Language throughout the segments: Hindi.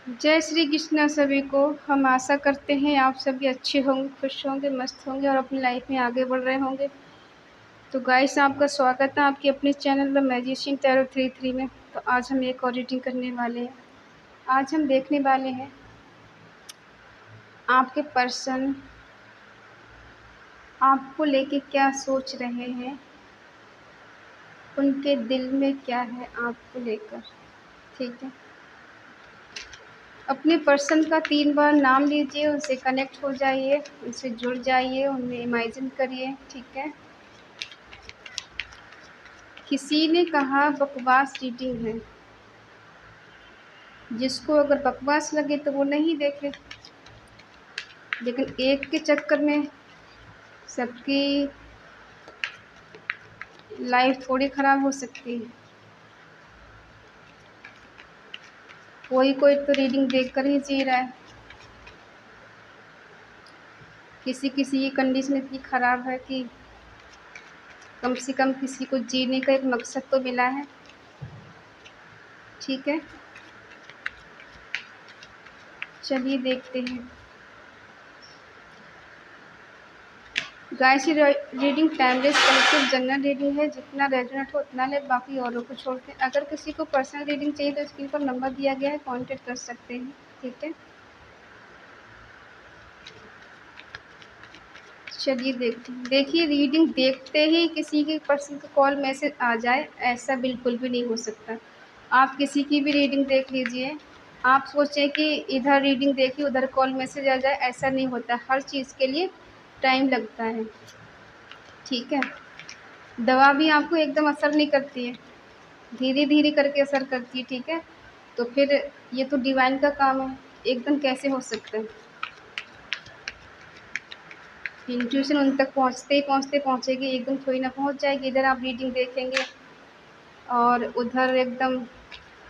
जय श्री कृष्ण सभी को। हम आशा करते हैं आप सभी अच्छे होंगे, खुश होंगे, मस्त होंगे और अपनी लाइफ में आगे बढ़ रहे होंगे। तो गाइस, आपका स्वागत है आपके अपने चैनल द मैजिशियन टैरो 33 में। तो आज हम एक और रीडिंग करने वाले हैं। आज हम देखने वाले हैं आपके पर्सन आपको लेके क्या सोच रहे हैं, उनके दिल में क्या है आपको लेकर। ठीक है, अपने पर्सन का 3 बार नाम लीजिए, उनसे कनेक्ट हो जाइए, उनसे जुड़ जाइए, उन्हें इमेजिन करिए। ठीक है। किसी ने कहा बकवास रीडिंग है, जिसको अगर बकवास लगे तो वो नहीं देखे, लेकिन एक के चक्कर में सबकी लाइफ थोड़ी ख़राब हो सकती है। कोई कोई तो रीडिंग देखकर ही जी रहा है। किसी किसी की कंडीशन इतनी ख़राब है कि कम से कम किसी को जीने का एक मकसद तो मिला है। ठीक है, चलिए देखते हैं। Guys, reading timeless collective general reading है। जितना रेजोनेट हो उतना ले, बाकी औरों को छोड़ते हैं। अगर किसी को पर्सनल रीडिंग चाहिए तो स्क्रीन पर नंबर दिया गया है, कांटेक्ट कर सकते हैं। ठीक है, चलिए देखते हैं। देखिए, रीडिंग देखते ही किसी के पर्सन का कॉल मैसेज आ जाए, ऐसा बिल्कुल भी नहीं हो सकता। आप किसी की भी रीडिंग देख लीजिए, आप सोचें कि इधर रीडिंग देखी उधर कॉल मैसेज आ जाए, ऐसा नहीं होता। हर चीज़ के लिए टाइम लगता है। ठीक है, दवा भी आपको एकदम असर नहीं करती है, धीरे धीरे करके असर करती है। ठीक है, तो फिर ये तो डिवाइन का काम है, एकदम कैसे हो सकता है। इंट्यूशन उन तक पहुँचते ही पहुँचेगी, एकदम थोड़ी ना पहुँच जाएगी। इधर आप रीडिंग देखेंगे और उधर एकदम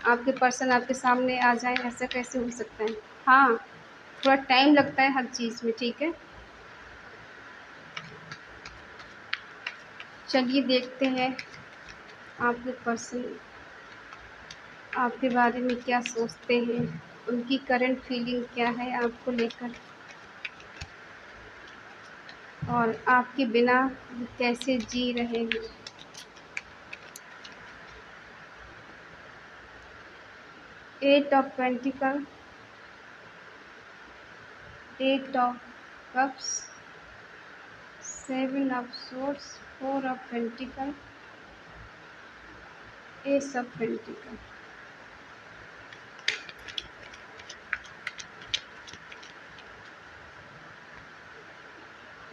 आपके पर्सन आपके सामने आ जाए, ऐसा कैसे हो सकता है। हाँ, थोड़ा टाइम लगता है हर चीज़ में। ठीक है, चलिए देखते हैं आपके पर्सन आपके बारे में क्या सोचते हैं, उनकी करंट फीलिंग क्या है आपको लेकर, और आपके बिना वो कैसे जी रहे हैं। Eight of pentacle, eight of cups, seven of swords, four of pentacle, ace of pentacle.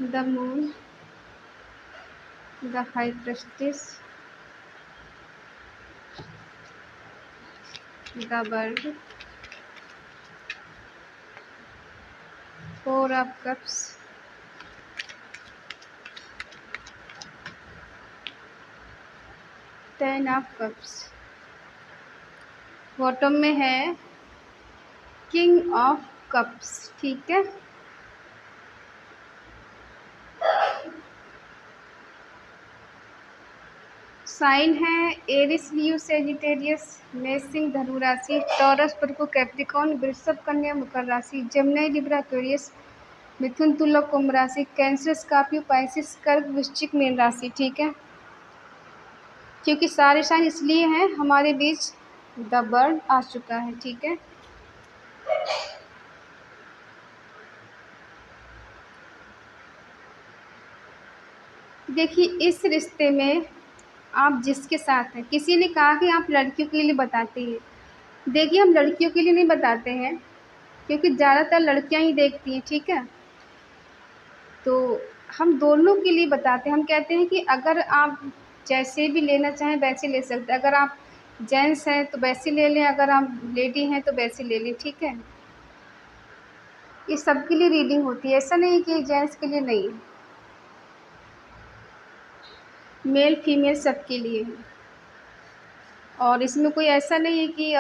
The moon, the high priestess, the bird, four of cups, ten of cups. Bottom में है किंग ऑफ कप्स। ठीक है, साइन है एरिस, लियो, सेजिटेरियस, मेष, सिंह, धनु राशि, टॉरस, वर्गो, कैप्रिकॉर्न, वृषभ, कन्या, मकर राशि, जमुनाई, लिब्रा, एक्वेरियस, मिथुन, तुला, कुंभ राशि, कैंसर, स्कॉर्पियो, पाइसिस, कर्क, वृश्चिक, मीन राशि। ठीक है, क्योंकि सारे साइन इसलिए हैं, हमारे बीच द बर्ड आ चुका है। ठीक है, देखिए, इस रिश्ते में आप जिसके साथ हैं, किसी ने कहा कि आप लड़कियों के लिए बताते हैं। देखिए, हम लड़कियों के लिए नहीं बताते हैं, क्योंकि ज़्यादातर लड़कियां ही देखती हैं। ठीक है, तो हम दोनों के लिए बताते हैं। हम कहते हैं कि अगर आप जैसे भी लेना चाहें वैसे ले सकते हैं। अगर आप जेंट्स हैं तो वैसे ले लें, अगर आप लेडी हैं तो वैसे ले लें। ठीक है, ये सबके लिए रीडिंग होती है, ऐसा नहीं कि जेंट्स के लिए नहीं, मेल फीमेल सबके लिए है। और इसमें कोई ऐसा नहीं है कि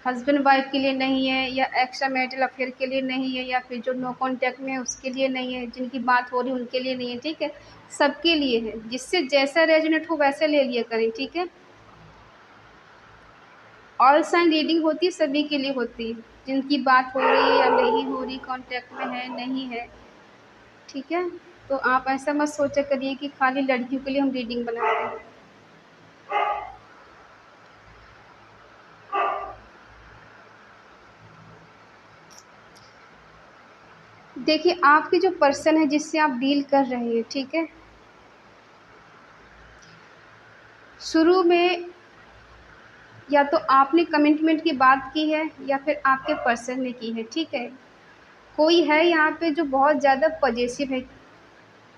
हस्बैंड वाइफ के लिए नहीं है, या एक्स्ट्रा मैरिटल अफेयर के लिए नहीं है, या फिर जो नो कॉन्टैक्ट में है उसके लिए नहीं है, जिनकी बात हो रही है उनके लिए नहीं है। ठीक है, सबके लिए है, जिससे जैसा रेजोनेट हो वैसे ले लिया करें। ठीक है, ऑल साइन रीडिंग होती है, सभी के लिए होती है, जिनकी बात हो रही है या नहीं हो रही, कांटेक्ट में है नहीं है, ठीक है। तो आप ऐसा मत सोचा करिए कि खाली लड़कियों के लिए हम रीडिंग बनाते हैं। देखिए, आपके जो पर्सन है जिससे आप डील कर रहे हैं, ठीक है, शुरू में या तो आपने कमिटमेंट की बात की है या फिर आपके पर्सन ने की है, ठीक है। कोई है यहाँ पे जो बहुत ज़्यादा पॉजेसिव है,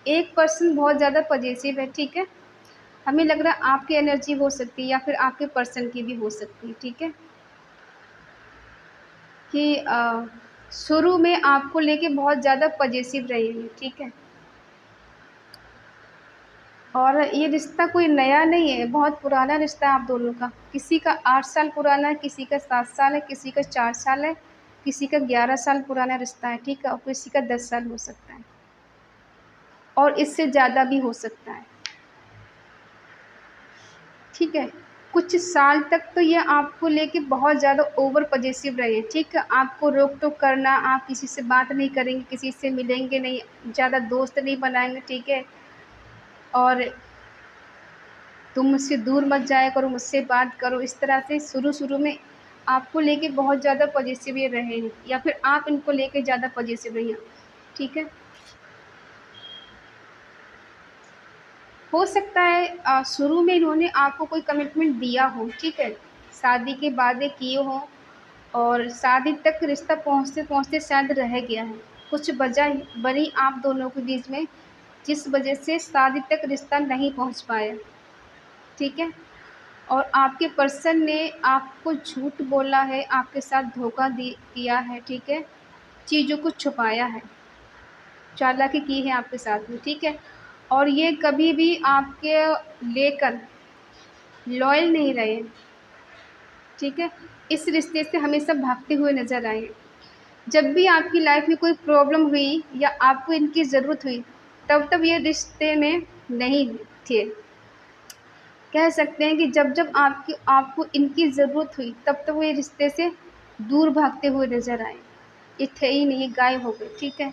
एक पर्सन बहुत ज़्यादा पॉजेसिव है, ठीक है। हमें लग रहा है आपकी एनर्जी हो सकती है या फिर आपके पर्सन की भी हो सकती है, ठीक है, कि शुरू में आपको लेके बहुत ज़्यादा पॉजेसिव रहे हैं, ठीक है। और ये रिश्ता कोई नया नहीं है, बहुत पुराना रिश्ता है आप दोनों का। किसी का 8 साल पुराना है, किसी का 7 साल है, किसी का 4 साल है, किसी का 11 साल पुराना रिश्ता है, ठीक है, और किसी का 10 साल हो सकता है और इससे ज़्यादा भी हो सकता है, ठीक है। कुछ साल तक तो ये आपको लेके बहुत ज़्यादा ओवर पॉजेसिव रहे हैं, ठीक है। आपको रोक-टोक करना, आप किसी से बात नहीं करेंगे, किसी से मिलेंगे नहीं, ज़्यादा दोस्त नहीं बनाएँगे, ठीक है। और तुम मुझसे दूर मत जाया करो, मुझसे बात करो, इस तरह से शुरू-शुरू में आपको लेके बहुत ज़्यादा पॉजेसिव ये रहे हैं या फिर आप इनको लेके ज़्यादा पॉजेसिव रही हैं, ठीक है। हो सकता है शुरू में इन्होंने आपको कोई कमिटमेंट दिया हो, ठीक है, शादी के वादे किए हों और शादी तक रिश्ता पहुँचते-पहुँचते शायद रह गया है। कुछ वजह बनी आप दोनों के बीच में, जिस वजह से शादी तक रिश्ता नहीं पहुँच पाया, ठीक है। और आपके पर्सन ने आपको झूठ बोला है, आपके साथ धोखा किया है, ठीक है, चीज़ों को छुपाया है, चालाकी की है आपके साथ में, ठीक है। और ये कभी भी आपके लेकर लॉयल नहीं रहे, ठीक है। इस रिश्ते से हमेशा भागते हुए नज़र आए। जब भी आपकी लाइफ में कोई प्रॉब्लम हुई या आपको इनकी ज़रूरत हुई, तब ये रिश्ते में नहीं थे। कह सकते हैं कि जब आपको इनकी ज़रूरत हुई, तब वो ये रिश्ते से दूर भागते हुए नज़र आए। ये थे ही नहीं, गायब हो गए, ठीक है।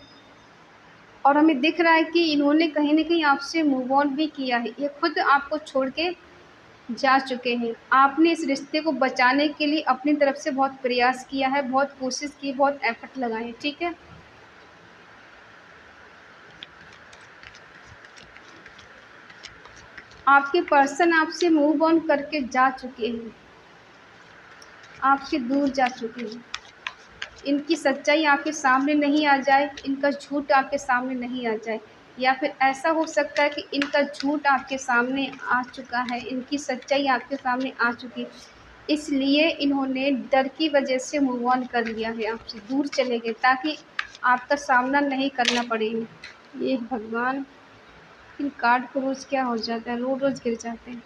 और हमें दिख रहा है कि इन्होंने कहीं न कहीं आपसे मूव ऑन भी किया है। ये खुद आपको छोड़ के जा चुके हैं। आपने इस रिश्ते को बचाने के लिए अपनी तरफ से बहुत प्रयास किया है, बहुत कोशिश की, बहुत एफ़र्ट लगाए हैं, ठीक है। आपके पर्सन आपसे मूव ऑन करके जा चुके हैं, आपसे दूर जा चुके हैं। इनकी सच्चाई आपके सामने नहीं आ जाए, इनका झूठ आपके सामने नहीं आ जाए, या फिर ऐसा हो सकता है कि इनका झूठ आपके सामने आ चुका है, इनकी सच्चाई आपके सामने आ चुकी है, इसलिए इन्होंने डर की वजह से मूव ऑन कर लिया है, आपसे दूर चले गए ताकि आपका सामना नहीं करना पड़े। ये भगवान, इन कार्ड को रोज़ क्या हो जाता है, रोज़ गिर जाते हैं।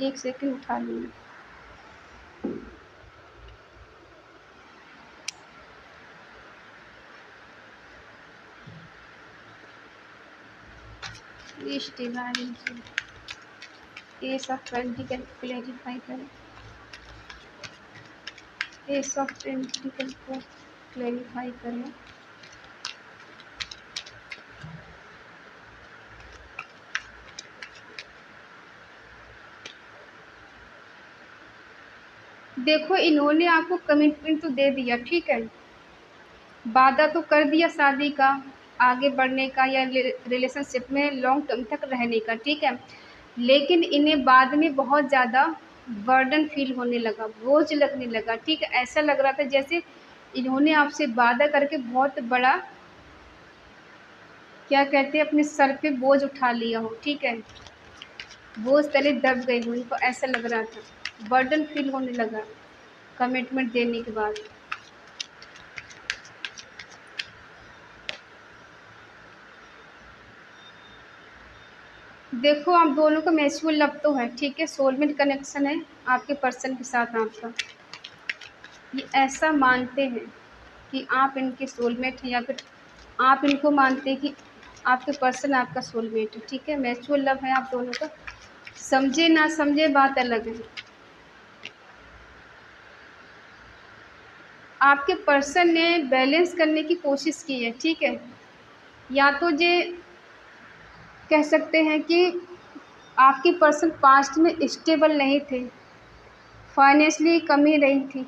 एक सेकंड उठा लूँगी। इस डिवाइन ये सब पेंटिकल क्लैरिफाई करें, ये सब पेंटिकल को क्लैरिफाई करें। देखो, इन्होंने आपको कमिटमेंट तो दे दिया, ठीक है, वादा तो कर दिया शादी का, आगे बढ़ने का या रिलेशनशिप में लॉन्ग टर्म तक रहने का, ठीक है। लेकिन इन्हें बाद में बहुत ज़्यादा बर्डन फील होने लगा, बोझ लगने लगा, ठीक है। ऐसा लग रहा था जैसे इन्होंने आपसे वादा करके बहुत बड़ा, क्या कहते हैं, अपने सर पे बोझ उठा लिया हो, ठीक है, बोझ तले दब गए हो, इनको ऐसा लग रहा था, बर्डन फील होने लगा कमिटमेंट देने के बाद। देखो, आप दोनों का म्यूचुअल लव तो है, ठीक है, सोलमेट कनेक्शन है आपके पर्सन के साथ आपका। ये ऐसा मानते हैं कि आप इनके सोलमेट हैं या फिर आप इनको मानते हैं कि आपके पर्सन आपका सोलमेट है, ठीक है। म्यूचुअल लव है आप दोनों का, समझे ना समझे बात अलग है। आपके पर्सन ने बैलेंस करने की कोशिश की है, ठीक है। या तो ये कह सकते हैं कि आपके पर्सन पास्ट में स्टेबल नहीं थे, फाइनेंशियली कमी रही थी।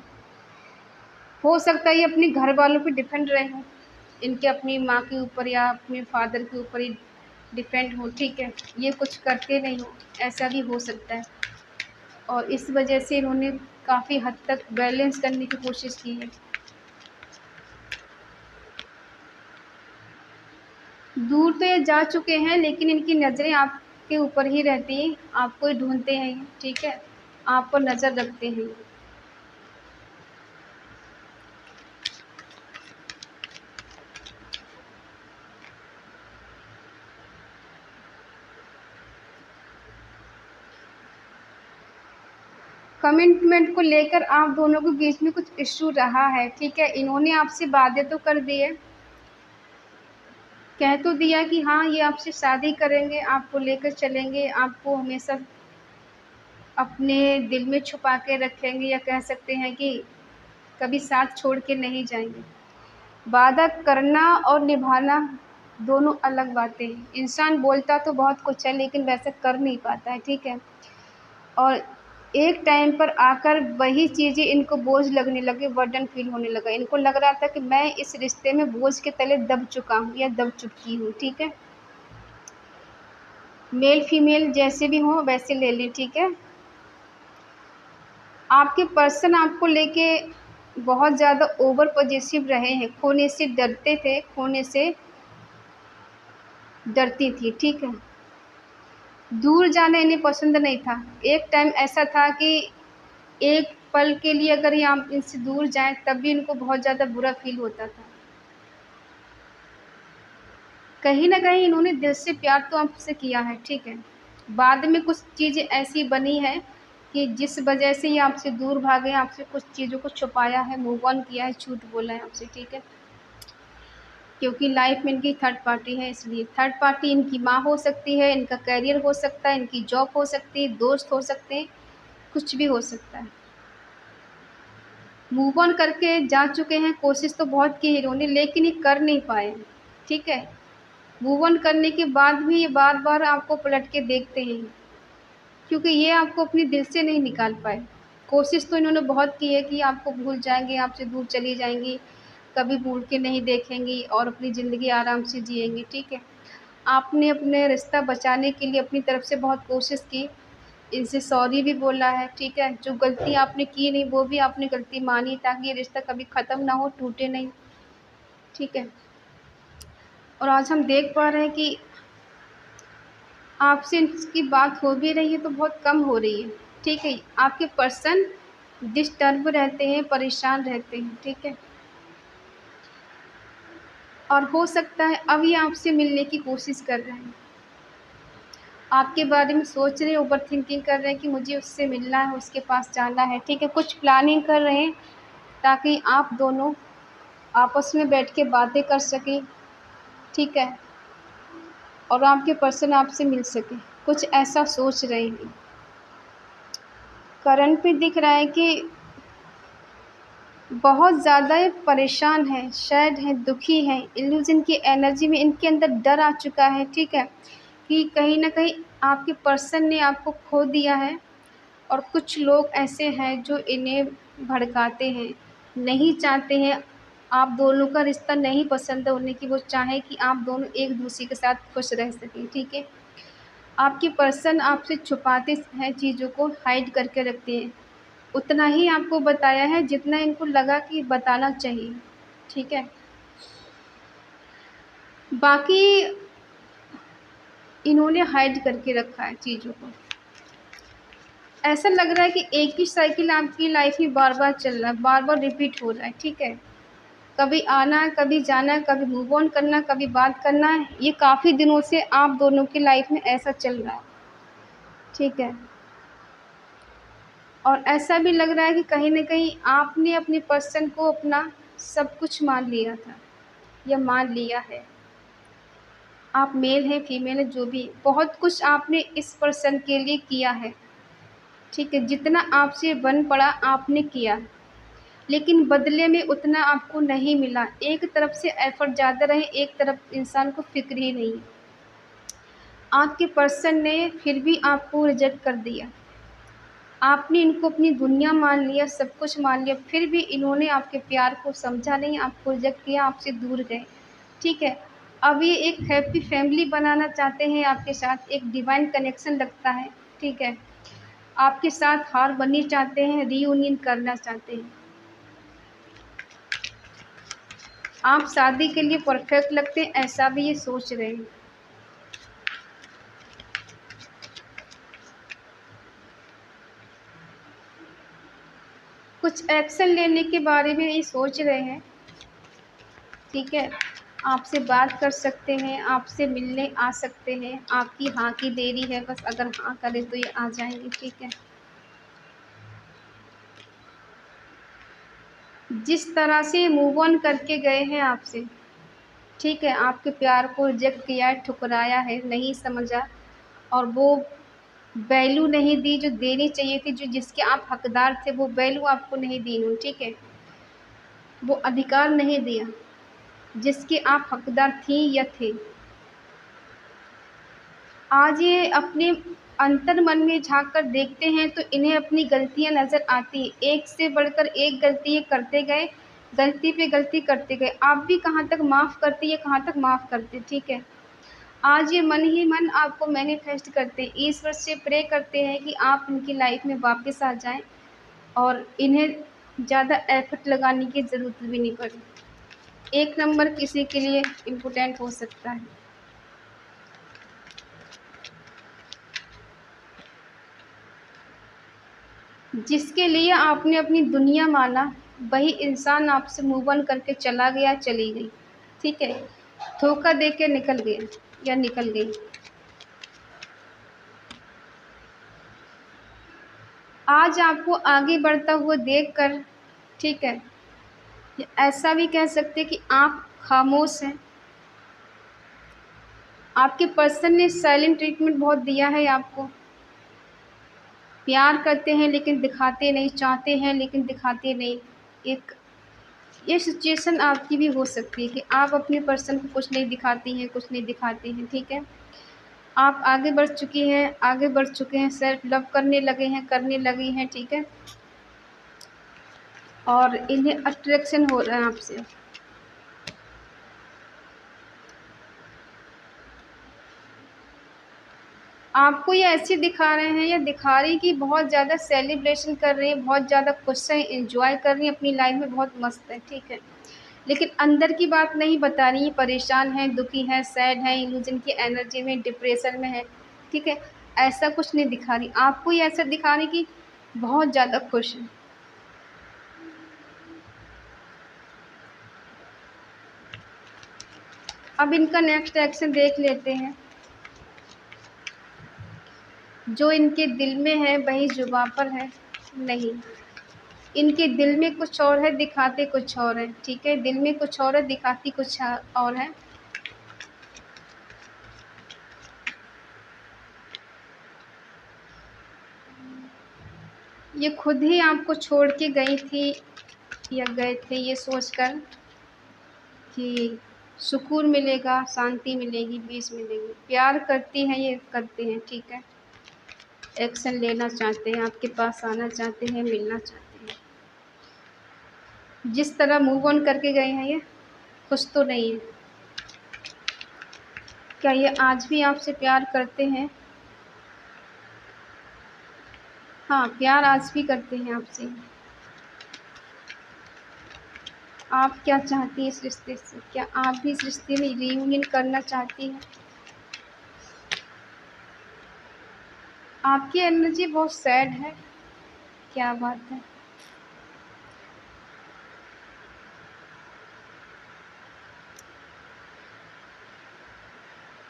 हो सकता है ये अपने घर वालों पे डिपेंड रहे हों, इनके अपनी माँ के ऊपर या अपने फादर के ऊपर ही डिपेंड हो, ठीक है। ये कुछ करते नहीं हो, ऐसा भी हो सकता है। और इस वजह से इन्होंने काफ़ी हद तक बैलेंस करने की कोशिश की है। दूर तो ये जा चुके हैं, लेकिन इनकी नज़रें आपके ऊपर ही रहती हैं, आपको ही ढूंढते हैं, ठीक है। आप पर नज़र रखते हैं। कमिटमेंट को लेकर आप दोनों के बीच में कुछ इश्यू रहा है, ठीक है। इन्होंने आपसे वादे तो कर दिए, कह तो दिया कि हाँ ये आपसे शादी करेंगे, आपको लेकर चलेंगे, आपको हमेशा अपने दिल में छुपा के रखेंगे, या कह सकते हैं कि कभी साथ छोड़ के नहीं जाएंगे। वादा करना और निभाना दोनों अलग बातें हैं। इंसान बोलता तो बहुत कुछ है, लेकिन वैसे कर नहीं पाता है, ठीक है। और एक टाइम पर आकर वही चीज़ें इनको बोझ लगने लगे, बर्डन फील होने लगा। इनको लग रहा था कि मैं इस रिश्ते में बोझ के तले दब चुका हूँ या दब चुकी हूँ, ठीक है। मेल फीमेल जैसे भी हों वैसे ले लें, ठीक है। आपके पर्सन आपको लेके बहुत ज़्यादा ओवर पॉजिटिव रहे हैं, खोने से डरते थे, खोने से डरती थी, ठीक है। दूर जाना इन्हें पसंद नहीं था। एक टाइम ऐसा था कि एक पल के लिए अगर ये आप इनसे दूर जाएं तब भी इनको बहुत ज़्यादा बुरा फील होता था। कहीं ना कहीं इन्होंने दिल से प्यार तो आपसे किया है, ठीक है। बाद में कुछ चीज़ें ऐसी बनी है कि जिस वजह से ये आपसे दूर भागे, आपसे कुछ चीज़ों को छुपाया है, मूव ऑन किया है, झूठ बोला है आपसे, ठीक है। क्योंकि लाइफ में इनकी थर्ड पार्टी है, इसलिए थर्ड पार्टी इनकी माँ हो सकती है, इनका करियर हो सकता है, इनकी जॉब हो सकती है, दोस्त हो सकते हैं, कुछ भी हो सकता है। मूव ऑन करके जा चुके हैं, कोशिश तो बहुत की इन्होंने, लेकिन ये कर नहीं पाए, ठीक है। मूव ऑन करने के बाद भी ये बार बार आपको पलट के देखते हैं, क्योंकि ये आपको अपने दिल से नहीं निकाल पाए। कोशिश तो इन्होंने बहुत की है कि आपको भूल जाएंगे, आपसे दूर चली जाएंगी, कभी भूल के नहीं देखेंगी और अपनी ज़िंदगी आराम से जिएंगी, ठीक है। आपने अपने रिश्ता बचाने के लिए अपनी तरफ से बहुत कोशिश की, इनसे सॉरी भी बोला है, ठीक है। जो गलती आपने की नहीं वो भी आपने गलती मानी, ताकि ये रिश्ता कभी ख़त्म ना हो, टूटे नहीं, ठीक है। और आज हम देख पा रहे हैं कि आपसे इसकी बात हो भी रही है तो बहुत कम हो रही है, ठीक है। आपके पर्सन डिस्टर्ब रहते हैं, परेशान रहते हैं, ठीक है। और हो सकता है अब ये आपसे मिलने की कोशिश कर रहे हैं, आपके बारे में सोच रहे हैं, ओवर थिंकिंग कर रहे हैं कि मुझे उससे मिलना है, उसके पास जाना है, ठीक है। कुछ प्लानिंग कर रहे हैं ताकि आप दोनों आपस में बैठ के बातें कर सकें, ठीक है। और आपके पर्सन आपसे मिल सके, कुछ ऐसा सोच रहे हैं। करंट पे दिख रहा है कि बहुत ज़्यादा ये परेशान है, सैड है, दुखी है। इल्यूज़न की एनर्जी में इनके अंदर डर आ चुका है, ठीक है, कि कहीं न कहीं आपके पर्सन ने आपको खो दिया है। और कुछ लोग ऐसे हैं जो इन्हें भड़काते हैं, नहीं चाहते हैं आप दोनों का रिश्ता, नहीं पसंद है उन्हें कि वो चाहें कि आप दोनों एक-दूसरे के साथ खुश रह सकें, ठीक है। आपके पर्सन आपसे छुपाते हैं चीज़ों को, हाइड करके रखते हैं। उतना ही आपको बताया है जितना इनको लगा कि बताना चाहिए, ठीक है। बाकी इन्होंने हाइड करके रखा है चीज़ों को। ऐसा लग रहा है कि एक ही साइकिल आपकी लाइफ में बार-बार चल रहा है, बार-बार रिपीट हो रहा है, ठीक है। कभी आना है, कभी जाना है, कभी मूव ऑन करना है, कभी बात करना है। ये काफ़ी दिनों से आप दोनों की लाइफ में ऐसा चल रहा है, ठीक है। और ऐसा भी लग रहा है कि कहीं न कहीं आपने अपने पर्सन को अपना सब कुछ मान लिया था या मान लिया है। आप मेल हैं, फीमेल हैं, जो भी, बहुत कुछ आपने इस पर्सन के लिए किया है, ठीक है। जितना आपसे बन पड़ा आपने किया। लेकिन बदले में उतना आपको नहीं मिला। एक तरफ से एफ़र्ट ज़्यादा रहे, एक तरफ इंसान को फ़िक्र ही नहीं। आपके पर्सन ने फिर भी आपको रिजेक्ट कर दिया। आपने इनको अपनी दुनिया मान लिया, सब कुछ मान लिया, फिर भी इन्होंने आपके प्यार को समझा नहीं, आपको रिजेक्ट किया, आपसे दूर गए। ठीक है? अब ये एक हैप्पी फैमिली बनाना चाहते हैं आपके साथ, एक डिवाइन कनेक्शन लगता है। ठीक है? आपके साथ हार्मनी चाहते हैं, रीयूनियन करना चाहते हैं। आप शादी के लिए परफेक्ट लगते हैं, ऐसा भी ये सोच रहे हैं। कुछ एक्शन लेने के बारे में ये सोच रहे हैं। ठीक है? आपसे बात कर सकते हैं, आपसे मिलने आ सकते हैं। आपकी हाँ की देरी है, बस अगर हाँ करें तो ये आ जाएँगे। ठीक है? जिस तरह से मूव ऑन करके गए हैं आपसे, ठीक है, आपके प्यार को रिजेक्ट किया है, ठुकराया है, नहीं समझा और वो वैल्यू नहीं दी जो देनी चाहिए थी, जो जिसके आप हकदार थे, वो वैल्यू आपको नहीं दी उन्होंने। ठीक है? वो अधिकार नहीं दिया जिसके आप हकदार थीं या थे। आज ये अपने अंतर मन में झाँक कर देखते हैं तो इन्हें अपनी गलतियाँ नज़र आती हैं। एक से बढ़कर एक गलती ये करते गए, गलती पे गलती करते गए। आप भी कहाँ तक माफ़ करते, ये कहाँ तक माफ़ करते। ठीक है? आज ये मन ही मन आपको मैनिफेस्ट करते हैं, ईश्वर से प्रे करते हैं कि आप इनकी लाइफ़ में वापस आ जाएँ और इन्हें ज़्यादा एफ़र्ट लगाने की ज़रूरत भी नहीं पड़े। एक नंबर किसी के लिए इम्पोर्टेंट हो सकता है। जिसके लिए आपने अपनी दुनिया माना, वही इंसान आपसे मूव ऑन करके चला गया, चली गई। ठीक है? धोखा दे के निकल गया या निकल गई। आज आपको आगे बढ़ता हुआ देखकर, ठीक है, या ऐसा भी कह सकते हैं कि आप खामोश हैं। आपके पर्सन ने साइलेंट ट्रीटमेंट बहुत दिया है आपको। प्यार करते हैं लेकिन दिखाते नहीं, चाहते हैं लेकिन दिखाते नहीं। एक ये सिचुएशन आपकी भी हो सकती है कि आप अपने पर्सन को कुछ नहीं दिखाती हैं, कुछ नहीं दिखाते हैं। ठीक है? आप आगे बढ़ चुकी हैं, आगे बढ़ चुके हैं, सेल्फ लव करने लगे हैं, करने लगी हैं। ठीक है? और इन्हें अट्रैक्शन हो रहा है आपसे। आपको ये ऐसे दिखा रहे हैं या दिखा रही कि बहुत ज़्यादा सेलिब्रेशन कर रही हैं, बहुत ज़्यादा खुश हैं, एन्जॉय कर रही हैं अपनी लाइफ़ में, बहुत मस्त है। ठीक है? लेकिन अंदर की बात नहीं बता रही हैं, परेशान हैं, दुखी हैं, सैड हैं, इल्यूज़न की एनर्जी में, डिप्रेशन में हैं। ठीक है? ऐसा कुछ नहीं दिखा रही। आपको ये ऐसा दिखा रही कि बहुत ज़्यादा खुश हैं। अब इनका नेक्स्ट एक्शन देख लेते हैं। जो इनके दिल में है वही ज़ुबां पर है, नहीं। इनके दिल में कुछ और है, दिखाते कुछ और है। ठीक है? दिल में कुछ और है, दिखाती कुछ और है। ये खुद ही आपको छोड़ के गई थी या गए थे ये सोचकर कि सुकून मिलेगा, शांति मिलेगी, पीस मिलेगी। प्यार करती हैं, ये करते हैं। ठीक है? एक्शन लेना चाहते हैं, आपके पास आना चाहते हैं, मिलना चाहते हैं। जिस तरह मूव ऑन करके गए हैं ये, खुश तो नहीं है। क्या ये आज भी आपसे प्यार करते हैं? हाँ, प्यार आज भी करते हैं आपसे। आप क्या चाहती हैं इस रिश्ते से? क्या आप भी इस रिश्ते में रीयूनियन करना चाहती हैं? आपकी एनर्जी बहुत सैड है। क्या बात है?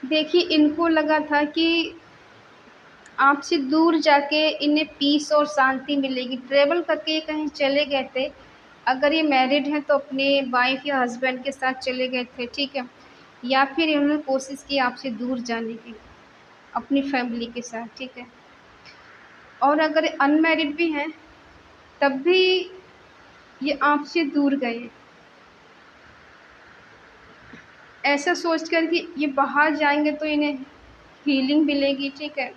देखिए, इनको लगा था कि आपसे दूर जाके इन्हें पीस और शांति मिलेगी। ट्रैवल करके ये कहीं चले गए थे। अगर ये मैरिड हैं तो अपने वाइफ़ या हस्बैंड के साथ चले गए थे। ठीक है? या फिर इन्होंने कोशिश की आपसे दूर जाने की, अपनी फैमिली के साथ। ठीक है? और अगर अनमैरिड भी हैं, तब भी ये आपसे दूर गए, ऐसा सोच कर कि ये बाहर जाएंगे तो इन्हें हीलिंग मिलेगी, ठीक है,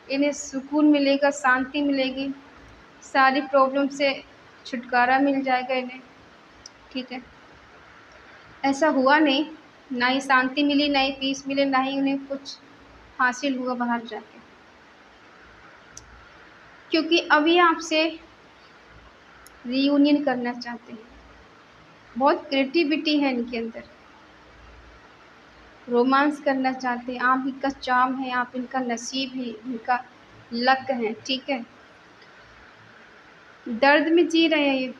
इन्हें सुकून मिलेगा, शांति मिलेगी, सारी प्रॉब्लम से छुटकारा मिल जाएगा इन्हें, ठीक है। ऐसा हुआ नहीं, ना ही शांति मिली, ना ही पीस मिले, ना ही उन्हें कुछ हासिल हुआ बाहर जाके, क्योंकि अभी आपसे रीयूनियन करना चाहते हैं। बहुत क्रिएटिविटी है इनके अंदर, रोमांस करना चाहते हैं, आप इनका चार्म है, आप इनका नसीब है, इनका लक है, ठीक है। दर्द में जी रहे हैं ये,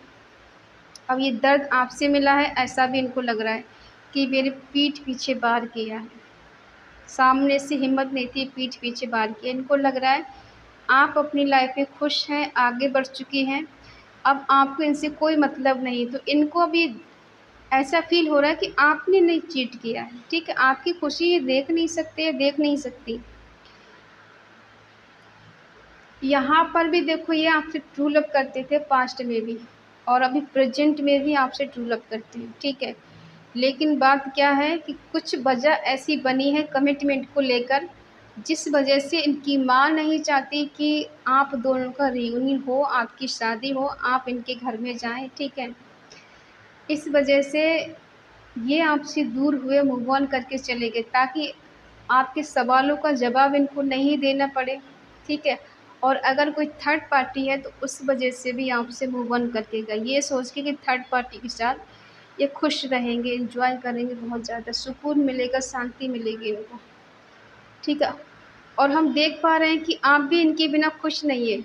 अब ये दर्द आपसे मिला है, ऐसा भी इनको लग रहा है कि मेरे पीठ पीछे वार किया है, सामने से हिम्मत नहीं थी, पीठ पीछे वार किया। इनको लग रहा है आप अपनी लाइफ में खुश हैं, आगे बढ़ चुकी हैं, अब आपको इनसे कोई मतलब नहीं, तो इनको अभी ऐसा फील हो रहा है कि आपने नहीं चीट किया है, ठीक है। आपकी खुशी ये देख नहीं सकते, देख नहीं सकती। यहाँ पर भी देखो, ये आपसे ट्रू लव करते थे पास्ट में भी, और अभी प्रेजेंट में भी आपसे ट्रू लव करते हैं, ठीक है। लेकिन बात क्या है कि कुछ वजह ऐसी बनी है कमिटमेंट को लेकर, जिस वजह से इनकी माँ नहीं चाहती कि आप दोनों का रियूनियन हो, आपकी शादी हो, आप इनके घर में जाएं, ठीक है। इस वजह से ये आपसे दूर हुए, मूव ऑन करके चले गए, ताकि आपके सवालों का जवाब इनको नहीं देना पड़े, ठीक है। और अगर कोई थर्ड पार्टी है तो उस वजह से भी आपसे मूव ऑन करके गए, ये सोच के कि थर्ड पार्टी के साथ ये खुश रहेंगे, एंजॉय करेंगे, बहुत ज़्यादा सुकून मिलेगा, शांति मिलेगी इनको, ठीक है। और हम देख पा रहे हैं कि आप भी इनके बिना खुश नहीं है,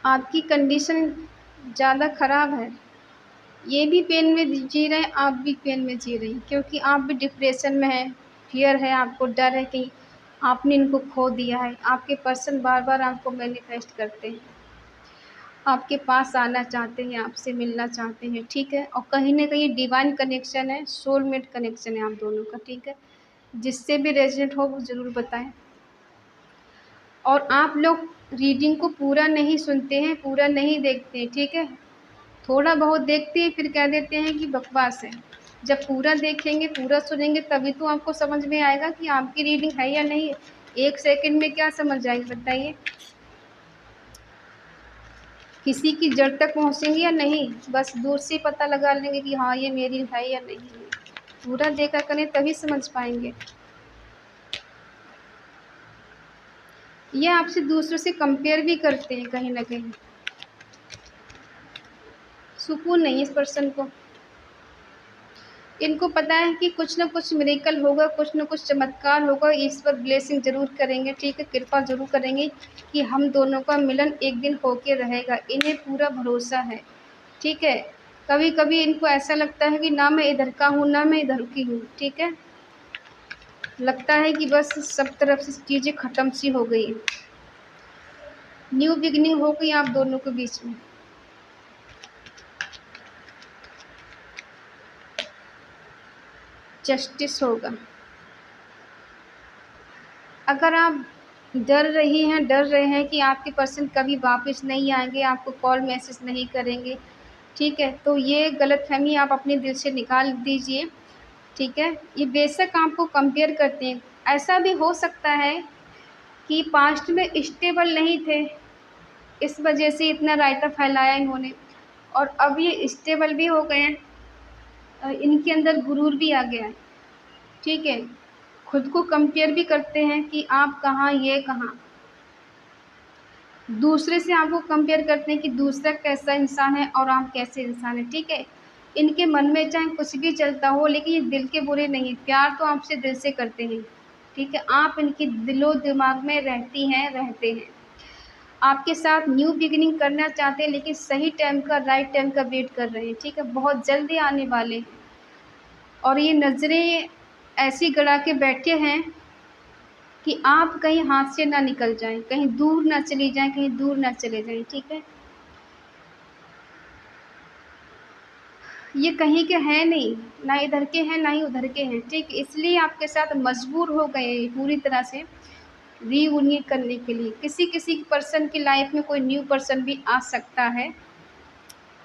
आपकी कंडीशन ज़्यादा ख़राब है, ये भी पेन में जी रहे हैं, आप भी पेन में जी रही हैं, क्योंकि आप भी डिप्रेशन में हैं, फियर है, आपको डर है कि आपने इनको खो दिया है। आपके पर्सन बार बार आपको मैनिफेस्ट करते हैं, आपके पास आना चाहते हैं, आपसे मिलना चाहते हैं, ठीक है। और कहीं ना कहीं डिवाइन कनेक्शन है, सोलमेट कनेक्शन है आप दोनों का, ठीक है। जिससे भी रेजोनेट हो वो ज़रूर बताएं। और आप लोग रीडिंग को पूरा नहीं सुनते हैं, पूरा नहीं देखते हैं, ठीक है। थोड़ा बहुत देखते हैं, फिर कह देते हैं कि बकवास है। जब पूरा देखेंगे, पूरा सुनेंगे, तभी तो आपको समझ में आएगा कि आपकी रीडिंग है या नहीं। 1 सेकंड में क्या समझ जाएंगे बताइए? किसी की जड़ तक पहुँचेंगे या नहीं? बस दूर से पता लगा लेंगे कि हाँ ये मेरी है या नहीं है। पूरा देखा करें तभी समझ पाएंगे। ये आपसे दूसरों से कंपेयर भी करते हैं कहीं ना कहीं। सुकून नहीं इस पर्सन को। इनको पता है कि कुछ ना कुछ मिरेकल होगा, कुछ ना कुछ चमत्कार होगा, ईश्वर ब्लेसिंग ज़रूर करेंगे, ठीक है, कृपा ज़रूर करेंगे कि हम दोनों का मिलन एक दिन होके रहेगा। इन्हें पूरा भरोसा है, ठीक है। कभी कभी इनको ऐसा लगता है कि ना मैं इधर का हूँ, ना मैं इधर की हूँ, ठीक है। लगता है कि बस सब तरफ से चीज़ें ख़त्म सी हो गई, न्यू बिगिनिंग हो गई आप दोनों के बीच में। जस्टिस होगा। अगर आप डर रहे हैं कि आपके पर्सन कभी वापस नहीं आएंगे, आपको कॉल मैसेज नहीं करेंगे, ठीक है, तो ये गलतफहमी आप अपने दिल से निकाल दीजिए, ठीक है। ये बेशक आपको कंपेयर करते हैं, ऐसा भी हो सकता है कि पास्ट में स्टेबल नहीं थे, इस वजह से इतना रायता फैलाया इन्होंने, और अब ये स्टेबल भी हो गए हैं, इनके अंदर गुरूर भी आ गया है, ठीक है। खुद को कंपेयर भी करते हैं कि आप कहाँ, ये कहाँ। दूसरे से आपको कंपेयर करते हैं कि दूसरा कैसा इंसान है और आप कैसे इंसान हैं, ठीक है। इनके मन में चाहे कुछ भी चलता हो, लेकिन ये दिल के बुरे नहीं, प्यार तो आपसे दिल से करते हैं, ठीक है। आप इनके दिलो दिमाग में रहती हैं, रहते हैं, आपके साथ न्यू बिगिनिंग करना चाहते हैं, लेकिन सही टाइम का, राइट टाइम का वेट कर रहे हैं, ठीक है। बहुत जल्दी आने वाले हैं, और ये नज़रें ऐसी गड़ा के बैठे हैं कि आप कहीं हाथ से ना निकल जाएं, कहीं दूर ना चली जाएं, कहीं दूर ना चले जाएं, ठीक है। ये कहीं के हैं नहीं, ना इधर के हैं ना ही उधर के हैं, ठीक। इसलिए आपके साथ मजबूर हो गए पूरी तरह से रीयूनियन करने के लिए। किसी किसी पर्सन की लाइफ में कोई न्यू पर्सन भी आ सकता है,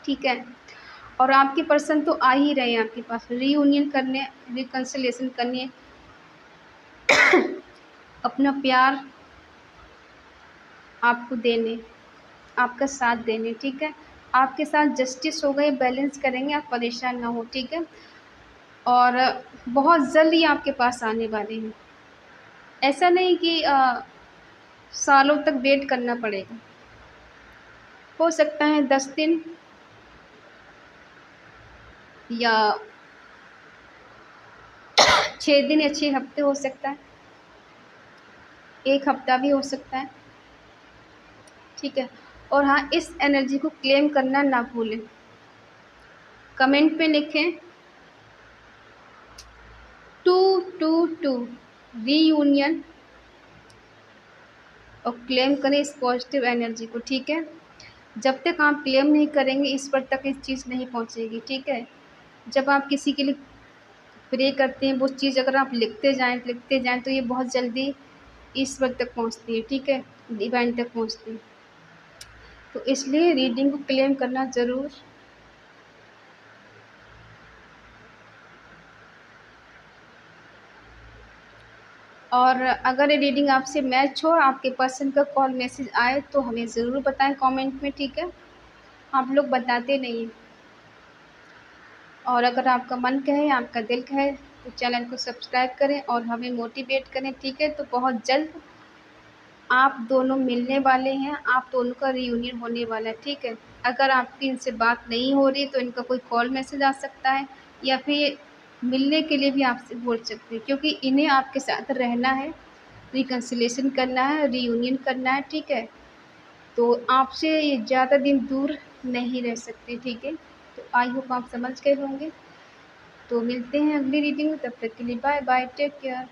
ठीक है। और आपके पर्सन तो आ ही रहे हैं आपके पास रीयूनियन करने, रिकन्सिलिएशन करने, अपना प्यार आपको देने, आपका साथ देने, ठीक है। आपके साथ जस्टिस होगा, ये बैलेंस करेंगे, आप परेशान ना हो, ठीक है। और बहुत जल्द ही आपके पास आने वाले हैं। ऐसा नहीं कि सालों तक वेट करना पड़ेगा। हो सकता है 10 दिन या 6 दिन या 6 हफ्ते हो सकता है, 1 हफ्ता भी हो सकता है, ठीक है। और हाँ, इस एनर्जी को क्लेम करना ना भूलें। कमेंट पे लिखें 222 रीयूनियन और क्लेम करें इस पॉजिटिव एनर्जी को, ठीक है। जब तक आप क्लेम नहीं करेंगे इस पर तक इस चीज़ नहीं पहुंचेगी, ठीक है। जब आप किसी के लिए प्रे करते हैं, वो चीज़ अगर आप लिखते जाएं तो ये बहुत जल्दी ईश्वर तक पहुंचती है, ठीक है, डिवाइन तक पहुंचती है। तो इसलिए रीडिंग को क्लेम करना ज़रूर। और अगर ये रीडिंग आपसे मैच हो, आपके पर्सन का कॉल मैसेज आए तो हमें ज़रूर बताएं कमेंट में, ठीक है। आप लोग बताते नहीं हैं। और अगर आपका मन कहे, आपका दिल कहे तो चैनल को सब्सक्राइब करें और हमें मोटिवेट करें, ठीक है। तो बहुत जल्द आप दोनों मिलने वाले हैं, आप दोनों का रियूनियन होने वाला है, ठीक है। अगर आपकी इनसे बात नहीं हो रही तो इनका कोई कॉल मैसेज आ सकता है या फिर मिलने के लिए भी आपसे बोल सकते हैं, क्योंकि इन्हें आपके साथ रहना है, रिकन्सिलिएशन करना है, रियूनियन करना है, ठीक है। तो आपसे ये ज़्यादा दिन दूर नहीं रह सकते, ठीक है। तो आई होप आप समझ गए होंगे। तो मिलते हैं अगली रीडिंग में, तब तक के लिए बाय बाय, टेक केयर।